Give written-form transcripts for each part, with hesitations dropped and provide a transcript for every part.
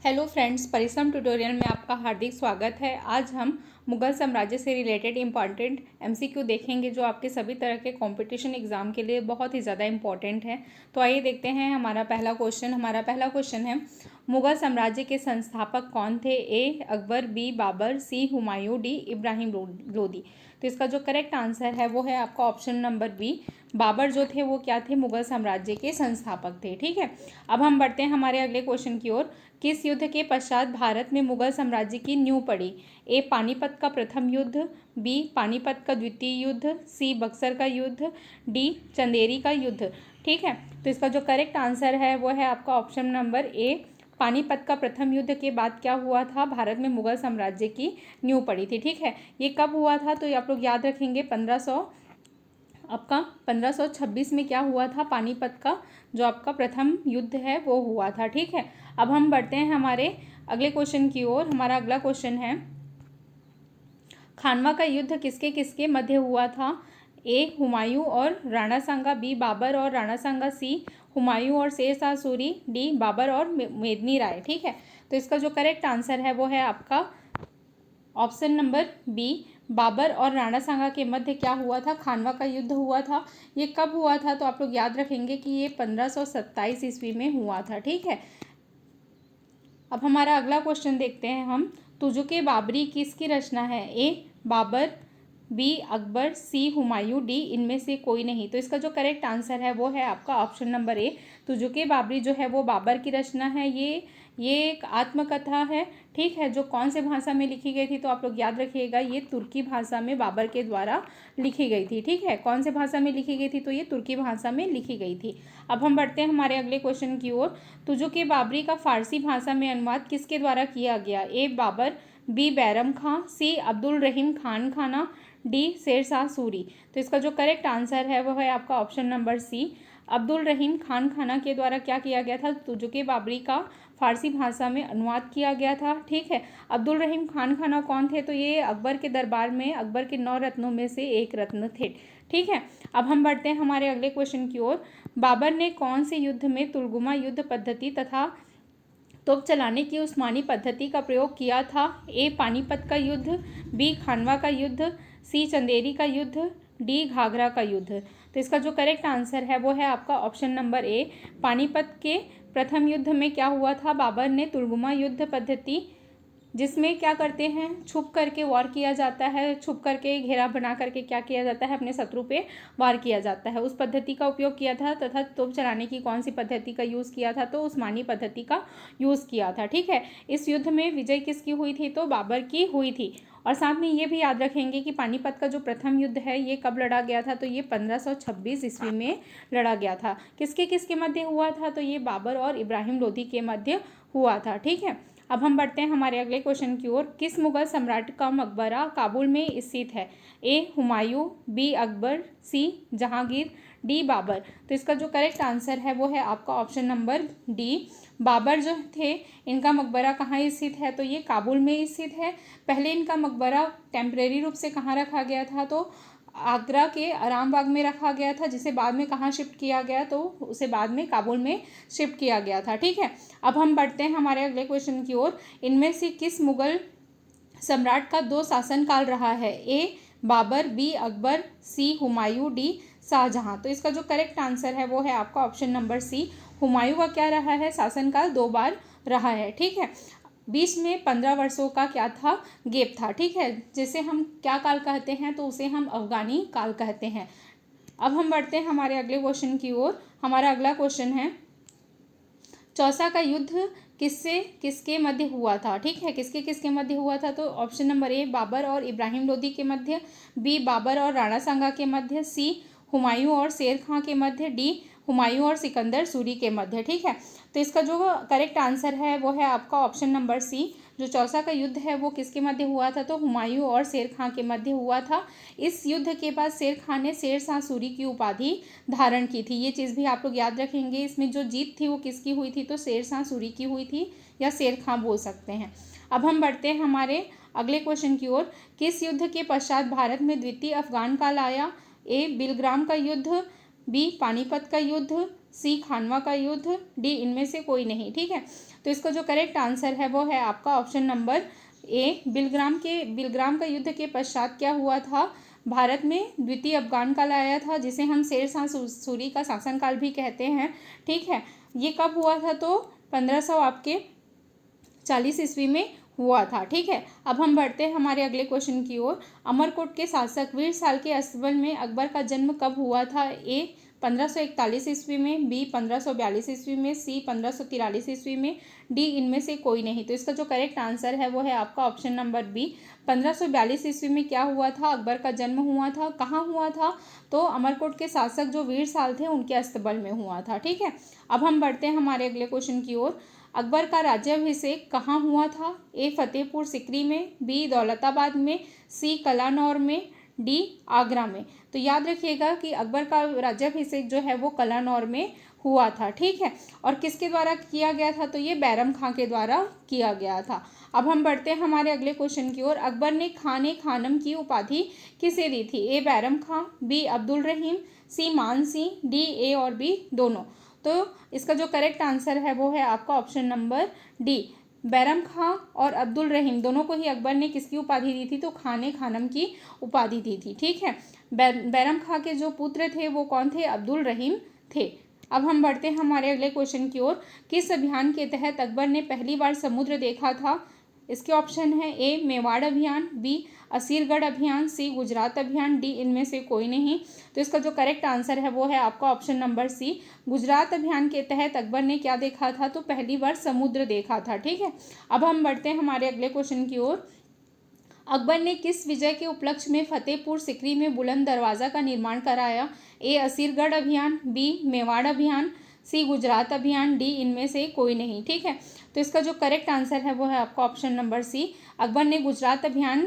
Hello friends, परिश्रम tutorial में आपका हार्दिक स्वागत है। आज हम मुगल साम्राज्य से रिलेटेड इम्पॉर्टेंट एमसीक्यू देखेंगे जो आपके सभी तरह के कंपटीशन एग्जाम के लिए बहुत ही ज़्यादा इम्पॉर्टेंट है। तो आइए देखते हैं हमारा पहला क्वेश्चन है, मुगल साम्राज्य के संस्थापक कौन थे? ए अकबर, बी बाबर, सी हुमायूं, डी इब्राहिम लोदी। तो इसका जो करेक्ट आंसर है वो है आपका ऑप्शन नंबर बी। बाबर जो थे वो क्या थे? मुगल साम्राज्य के संस्थापक थे। ठीक है, अब हम बढ़ते हैं हमारे अगले क्वेश्चन की ओर। किस युद्ध के पश्चात भारत में मुगल साम्राज्य की नींव पड़ी? ए पानीपत का प्रथम युद्ध, बी पानीपत का द्वितीय युद्ध, सी बक्सर का युद्ध, डी चंदेरी का युद्ध। ठीक है, तो इसका जो करेक्ट आंसर है वो है आपका ऑप्शन नंबर ए। पानीपत का प्रथम युद्ध के बाद क्या हुआ था? भारत में मुगल साम्राज्य की नींव पड़ी थी। ठीक है, ये कब हुआ था? तो ये आप लोग याद रखेंगे 1526 में क्या हुआ था? पानीपत का जो आपका प्रथम युद्ध है वो हुआ था। ठीक है, अब हम बढ़ते हैं हमारे अगले क्वेश्चन की ओर। हमारा अगला क्वेश्चन है, खानवा का युद्ध किसके किसके मध्य हुआ था? ए हुमायूं और राणा सांगा, बी बाबर और राणा सांगा, सी हुमायूं और शेर शाह सूरी, डी बाबर और मेदिनी राय। ठीक है, तो इसका जो करेक्ट आंसर है वो है आपका ऑप्शन नंबर बी। बाबर और राणा सांगा के मध्य क्या हुआ था? खानवा का युद्ध हुआ था। ये कब हुआ था? तो आप लोग याद रखेंगे कि ये 1527 ईस्वी में हुआ था। ठीक है, अब हमारा अगला क्वेश्चन देखते हैं हम। तुजुके बाबरी किसकी रचना है? ए बाबर, बी अकबर, सी हुमायूं, डी इनमें से कोई नहीं। तो इसका जो करेक्ट आंसर है वो है आपका option number A. Tuzuke Babri जो है वो बाबर की रचना है। ये एक आत्मकथा है। ठीक है, जो कौन से भाषा में लिखी गई थी? तो आप लोग याद रखिएगा, ये तुर्की भाषा में बाबर के द्वारा लिखी गई थी। ठीक है, कौन से भाषा में लिखी गई थी? तो ये तुर्की भाषा में लिखी गई थी। अब हम बढ़ते हैं हमारे अगले क्वेश्चन की ओर। तुजुके बाबरी का फारसी भाषा में अनुवाद किसके द्वारा किया गया? ए बाबर, बी बैरम खां, सी अब्दुल रहीम खान खाना, डी शेर शाह सूरी। तो इसका जो करेक्ट आंसर है वह है आपका ऑप्शन नंबर सी। अब्दुल रहीम खान खाना के द्वारा क्या किया गया था? तुजुके बाबरी का फारसी भाषा में अनुवाद किया गया था। ठीक है, अब्दुल रहीम खान खाना कौन थे? तो ये अकबर के दरबार में अकबर के 9 रत्नों में से एक रत्न थे। ठीक है, अब हम बढ़ते हैं हमारे अगले क्वेश्चन की ओर। बाबर ने कौन से युद्ध में तुलगुमा युद्ध पद्धति तथा तोप चलाने की उस्मानी पद्धति का प्रयोग किया था? ए पानीपत का युद्ध, बी खानवा का युद्ध, सी चंदेरी का युद्ध, डी घाघरा का युद्ध। तो इसका जो करेक्ट आंसर है वो है आपका ऑप्शन नंबर ए। पानीपत के प्रथम युद्ध में क्या हुआ था? बाबर ने तुलगुमा युद्ध पद्धति, जिसमें क्या करते हैं, छुप करके वार किया जाता है, छुप करके घेरा बना करके क्या किया जाता है, अपने शत्रु पे वार किया जाता है, उस पद्धति का उपयोग किया था। तथा तोप चलाने की कौन सी पद्धति का यूज़ किया था? तो उस्मानी पद्धति का यूज़ किया था। ठीक है, इस युद्ध में विजय किसकी हुई थी? तो बाबर की हुई थी। और साथ में ये भी याद रखेंगे कि पानीपत का जो प्रथम युद्ध है ये कब लड़ा गया था? तो ये 1526 ईस्वी में लड़ा गया था। किसके किसके मध्य हुआ था? तो ये बाबर और इब्राहिम लोदी के मध्य हुआ था। ठीक है, अब हम बढ़ते हैं हमारे अगले क्वेश्चन की ओर। किस मुगल सम्राट का मकबरा काबुल में स्थित है? ए हुमायूं, बी अकबर, सी जहांगीर, डी बाबर। तो इसका जो करेक्ट आंसर है वो है आपका ऑप्शन नंबर डी। बाबर जो थे इनका मकबरा कहाँ स्थित है? तो ये काबुल में स्थित है। पहले इनका मकबरा टेम्परेरी रूप से कहाँ रखा गया था? तो आगरा के आराम बाग में रखा गया था, जिसे बाद में कहाँ शिफ्ट किया गया? तो उसे बाद में काबुल में शिफ्ट किया गया था। ठीक है, अब हम बढ़ते हैं हमारे अगले क्वेश्चन की ओर। इनमें से किस मुगल सम्राट का 2 शासनकाल रहा है? ए बाबर, बी अकबर, सी हुमायूं, डी शाहजहां। तो इसका जो करेक्ट आंसर है वो है आपका ऑप्शन नंबर सी। हुमायूं का क्या रहा है? शासनकाल 2 बार रहा है। ठीक है, बीच में 15 वर्षों का क्या था? गैप था। ठीक है, जिसे हम क्या काल कहते हैं? तो उसे हम अफगानी काल कहते हैं। अब हम बढ़ते हैं हमारे अगले क्वेश्चन की ओर। हमारा अगला क्वेश्चन है, चौसा का युद्ध किससे किसके मध्य हुआ था? ठीक है, किसके किसके मध्य हुआ था? तो ऑप्शन नंबर ए बाबर और इब्राहिम लोदी के मध्य, बी बाबर और राणा सांगा के मध्य, सी हुमायूं और शेर खां के मध्य, डी हुमायूं और सिकंदर सूरी के मध्य। ठीक है, तो इसका जो करेक्ट आंसर है वो है आपका ऑप्शन नंबर सी। जो चौसा का युद्ध है वो किसके मध्य हुआ था? तो हुमायूं और शेर खां के मध्य हुआ था। इस युद्ध के बाद शेर खां ने शेर शाह सूरी की उपाधि धारण की थी। ये चीज़ भी आप लोग याद रखेंगे। इसमें जो जीत थी वो किसकी हुई थी? तो शेर शाह सूरी की हुई थी, या शेर खां बोल सकते हैं। अब हम बढ़ते हैं हमारे अगले क्वेश्चन की ओर। किस युद्ध के पश्चात भारत में द्वितीय अफगान काल आया? ए बिलग्राम का युद्ध, बी पानीपत का युद्ध, सी खानवा का युद्ध, डी इनमें से कोई नहीं। ठीक है, तो इसका जो करेक्ट आंसर है वो है आपका ऑप्शन नंबर ए। बिलग्राम का युद्ध के पश्चात क्या हुआ था, भारत में द्वितीय अफगान काल आया था, जिसे हम शेरशाह सूरी का शासनकाल भी कहते हैं। ठीक है, ये कब हुआ था, तो 1500 आपके 40 ईस्वी में हुआ था। ठीक है, अब हम बढ़ते हैं हमारे अगले क्वेश्चन की ओर। अमरकोट के शासक वीर साल के अस्तबल में अकबर का जन्म कब हुआ था, ए 1541 ईस्वी में, बी 1542 ईस्वी में, सी 1543 ईस्वी में, डी इनमें से कोई नहीं। तो इसका जो करेक्ट आंसर है वो है आपका ऑप्शन नंबर बी। 1542 ईस्वी में क्या हुआ था, अकबर का जन्म हुआ था। कहाँ हुआ था, तो अमरकोट के शासक जो वीर साल थे उनके अस्तबल में हुआ था। ठीक है, अब हम बढ़ते हैं हमारे अगले क्वेश्चन की ओर। अकबर का राज्याभिषेक कहाँ हुआ था, ए फतेहपुर सिकरी में, बी दौलताबाद में, सी कलानौर में, डी आगरा में। तो याद रखिएगा कि अकबर का राज्याभिषेक जो है वो कलानौर में हुआ था। ठीक है, और किसके द्वारा किया गया था, तो ये बैरम खां के द्वारा किया गया था। अब हम बढ़ते हैं हमारे अगले क्वेश्चन की ओर। अकबर ने खाने खानम की उपाधि किसे दी थी, ए बैरम खां, बी अब्दुल रहीम, सी मान सिंह, डी ए और बी दोनों। तो इसका जो करेक्ट आंसर है वो है आपका ऑप्शन नंबर डी। बैरम खां और अब्दुल रहीम दोनों को ही अकबर ने किसकी उपाधि दी थी, तो खाने खानम की उपाधि दी थी। ठीक है, बैरम खां के जो पुत्र थे वो कौन थे, अब्दुल रहीम थे। अब हम बढ़ते हैं हमारे अगले क्वेश्चन की ओर। किस अभियान के तहत अकबर ने पहली बार समुद्र देखा था, इसके ऑप्शन है, ए मेवाड़ अभियान, बी असीरगढ़ अभियान, सी गुजरात अभियान, डी इनमें से कोई नहीं। तो इसका जो करेक्ट आंसर है वो है आपका ऑप्शन नंबर सी। गुजरात अभियान के तहत अकबर ने क्या देखा था, तो पहली बार समुद्र देखा था। ठीक है, अब हम बढ़ते हैं हमारे अगले क्वेश्चन की ओर। अकबर ने किस विजय के उपलक्ष्य में फतेहपुर सिकरी में बुलंद दरवाज़ा का निर्माण कराया, ए असीरगढ़ अभियान, बी मेवाड़ अभियान, सी गुजरात अभियान, डी इनमें से कोई नहीं। ठीक है, तो इसका जो करेक्ट आंसर है वो है आपका ऑप्शन नंबर सी। अकबर ने गुजरात अभियान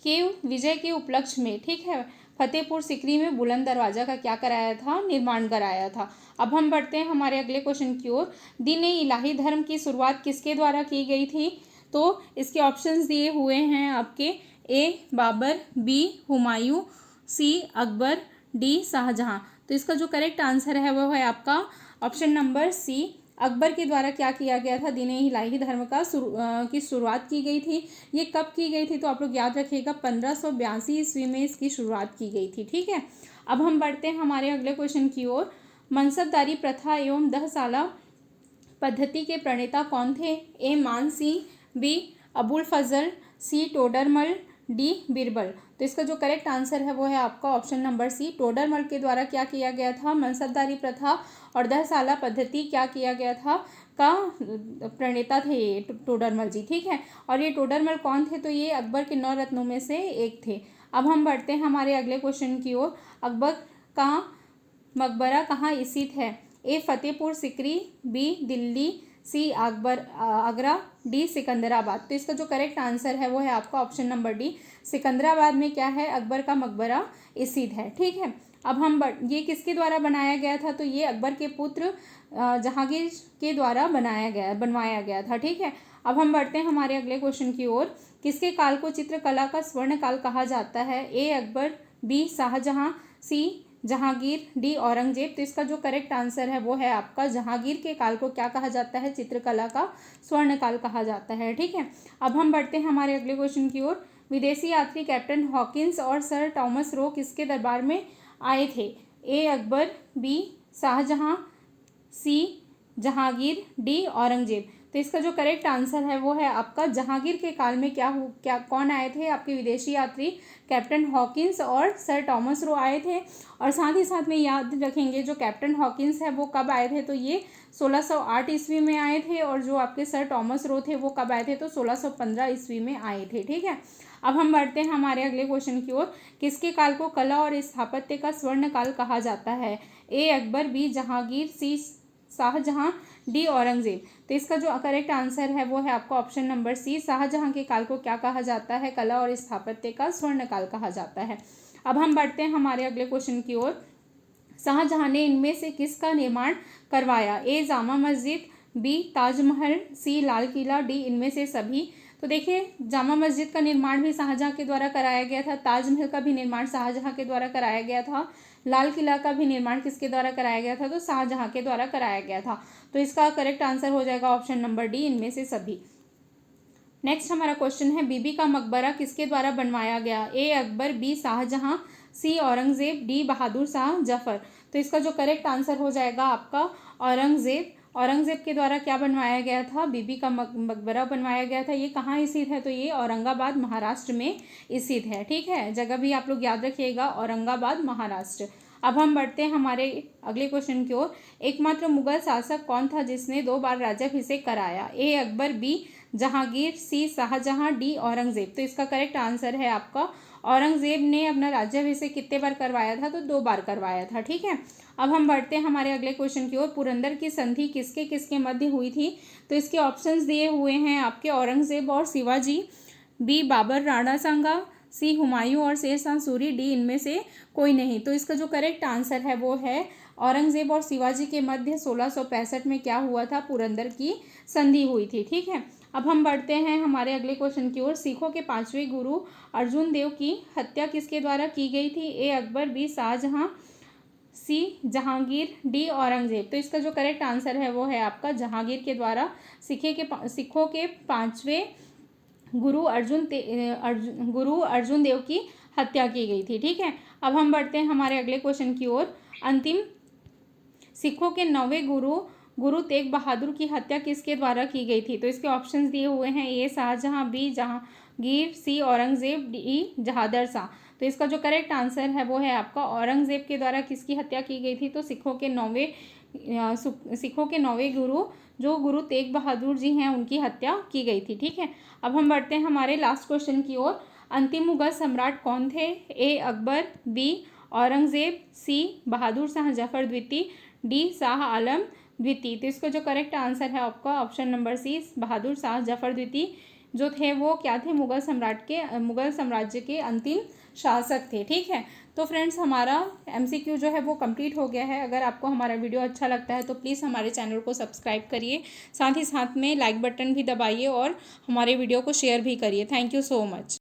के विजय के उपलक्ष्य में, ठीक है, फतेहपुर सिकरी में बुलंद दरवाज़ा का क्या कराया था, निर्माण कराया था। अब हम बढ़ते हैं हमारे अगले क्वेश्चन की ओर। दीन इलाही धर्म की शुरुआत किसके द्वारा की गई थी, तो इसके ऑप्शंस दिए हुए हैं आपके, ए बाबर, बी हुमायूं, सी अकबर, डी शाहजहां। तो इसका जो करेक्ट आंसर है वो है आपका ऑप्शन नंबर सी। अकबर के द्वारा क्या किया गया था, दीन इलाही धर्म की शुरुआत की गई थी। ये कब की गई थी, तो आप लोग याद रखिएगा 1582 ईस्वी में इसकी शुरुआत की गई थी। ठीक है, अब हम बढ़ते हैं हमारे अगले क्वेश्चन की ओर। मनसबदारी प्रथा एवं 10 साला पद्धति के प्रणेता कौन थे, ए मान सिंह, बी अबुल फजल, सी टोडरमल, डी बीरबल। तो इसका जो करेक्ट आंसर है वो है आपका ऑप्शन नंबर सी। टोडरमल के द्वारा क्या किया गया था, मनसबदारी प्रथा और 10 साला पद्धति क्या किया गया था का प्रणेता थे ये टोडरमल जी। ठीक है, और ये टोडरमल कौन थे, तो ये अकबर के 9 रत्नों में से एक थे। अब हम बढ़ते हैं हमारे अगले क्वेश्चन की ओर। अकबर का मकबरा कहाँ स्थित है, ए फतेहपुर सिकरी, बी दिल्ली, सी आगरा, डी सिकंदराबाद। तो इसका जो करेक्ट आंसर है वो है आपका ऑप्शन नंबर डी। सिकंदराबाद में क्या है, अकबर का मकबरा स्थित है। ठीक है, अब हम ये किसके द्वारा बनाया गया था, तो ये अकबर के पुत्र जहांगीर के द्वारा बनवाया गया था। ठीक है, अब हम बढ़ते हैं हमारे अगले क्वेश्चन की ओर। किसके काल को चित्रकला का स्वर्ण काल कहा जाता है, ए अकबर, बी शाहजहां, सी जहांगीर, डी औरंगजेब। तो इसका जो करेक्ट आंसर है वो है आपका जहांगीर के काल को क्या कहा जाता है, चित्रकला का स्वर्ण काल कहा जाता है। ठीक है, अब हम बढ़ते हैं हमारे अगले क्वेश्चन की ओर। विदेशी यात्री कैप्टन हॉकिंस और सर टॉमस रो किसके दरबार में आए थे, ए अकबर, बी शाहजहां, सी जहांगीर, डी औरंगजेब। तो इसका जो करेक्ट आंसर है वो है आपका जहांगीर के काल में क्या कौन आए थे, आपके विदेशी यात्री कैप्टन हॉकिंस और सर टॉमस रो आए थे। और साथ ही साथ में याद रखेंगे जो कैप्टन हॉकिंस है वो कब आए थे, तो ये 1608 ईस्वी में आए थे, और जो आपके सर टॉमस रो थे वो कब आए थे, तो 1615 ईस्वी में आए थे। ठीक है, अब हम बढ़ते हैं हमारे अगले क्वेश्चन की ओर। किसके काल को कला और स्थापत्य का स्वर्ण काल कहा जाता है, ए अकबर, बी जहांगीर, सी शाहजहां, डी औरंगजेब। तो इसका जो करेक्ट आंसर है वो है आपका ऑप्शन नंबर सी। शाहजहां के काल को क्या कहा जाता है, कला और स्थापत्य का स्वर्ण काल कहा जाता है। अब हम बढ़ते हैं हमारे अगले क्वेश्चन की ओर। शाहजहां ने इनमें से किसका निर्माण करवाया, ए जामा मस्जिद, बी ताजमहल, सी लाल किला, डी इनमें से सभी। तो देखिए जामा मस्जिद का निर्माण भी शाहजहां के द्वारा कराया गया था, ताजमहल का भी निर्माण शाहजहां के द्वारा कराया गया था, लाल किला का भी निर्माण किसके द्वारा कराया गया था, तो शाहजहां के द्वारा कराया गया था। तो इसका करेक्ट आंसर हो जाएगा ऑप्शन नंबर डी, इनमें से सभी। नेक्स्ट हमारा क्वेश्चन है, बीबी का मकबरा किसके द्वारा बनवाया गया, ए अकबर, बी शाहजहां, सी औरंगजेब, डी बहादुर शाह जफर। तो इसका जो करेक्ट आंसर हो जाएगा आपका औरंगजेब। औरंगजेब के द्वारा क्या बनवाया गया था, बीबी का मकबरा बनवाया गया था। ये कहाँ स्थित है, तो ये औरंगाबाद महाराष्ट्र में स्थित है। ठीक है, जगह भी आप लोग याद रखिएगा, औरंगाबाद महाराष्ट्र। अब हम बढ़ते हैं हमारे अगले क्वेश्चन की ओर। एकमात्र मुगल शासक कौन था जिसने 2 बार राज्याभिषेक कराया, ए अकबर, बी जहांगीर, सी शाहजहां, डी औरंगजेब। तो इसका करेक्ट आंसर है आपका औरंगजेब ने अपना राज्याभिषेक कितने बार करवाया था, तो 2 बार करवाया था। ठीक है, अब हम बढ़ते हैं हमारे अगले क्वेश्चन की ओर। पुरंदर की संधि किसके किसके मध्य हुई थी, तो इसके ऑप्शंस दिए हुए हैं आपके, औरंगजेब और शिवाजी, बी बाबर राणा सांगा, सी हुमायूं और शेरशाह सूरी, डी इनमें से कोई नहीं। तो इसका जो करेक्ट आंसर है वो है औरंगजेब और शिवाजी के मध्य 1665 में क्या हुआ था, पुरंदर की संधि हुई थी। ठीक है, अब हम बढ़ते हैं हमारे अगले क्वेश्चन की ओर। सिखों के 5वें गुरु अर्जुन देव की हत्या किसके द्वारा की गई थी, ए अकबर, बी शाहजहां, सी जहांगीर, डी औरंगजेब। तो इसका जो करेक्ट आंसर है वो है आपका जहांगीर के द्वारा सिखों के 5वें गुरु अर्जुन देव की हत्या की गई थी। ठीक है, अब हम बढ़ते हैं हमारे अगले क्वेश्चन की ओर। अंतिम सिखों के 9वें गुरु तेग बहादुर की हत्या किसके द्वारा की गई थी, तो इसके ऑप्शंस दिए हुए हैं, ए शाहजहां, बी जहांगीर, सी औरंगजेब, डी जहादर शाह। तो इसका जो करेक्ट आंसर है वो है आपका औरंगजेब के द्वारा किसकी हत्या की गई थी, तो सिखों के 9वें गुरु जो गुरु तेग बहादुर जी हैं उनकी हत्या की गई थी। ठीक है, अब हम बढ़ते हैं हमारे लास्ट क्वेश्चन की ओर। अंतिम मुगल सम्राट कौन थे, ए अकबर, बी औरंगजेब, सी बहादुर शाह जफर द्वितीय, डी शाह आलम द्वितीय। तो इसका जो करेक्ट आंसर है आपका option number C, Bahadur Shah Zafar द्वितीय जो थे वो क्या थे, मुगल साम्राज्य के अंतिम शासक थे। ठीक है, तो फ्रेंड्स हमारा MCQ जो है वो कंप्लीट हो गया है। अगर आपको हमारा वीडियो अच्छा लगता है तो प्लीज़ हमारे चैनल को सब्सक्राइब करिए, साथ ही साथ में लाइक बटन भी दबाइए और हमारे वीडियो को शेयर भी करिए। Thank you so much.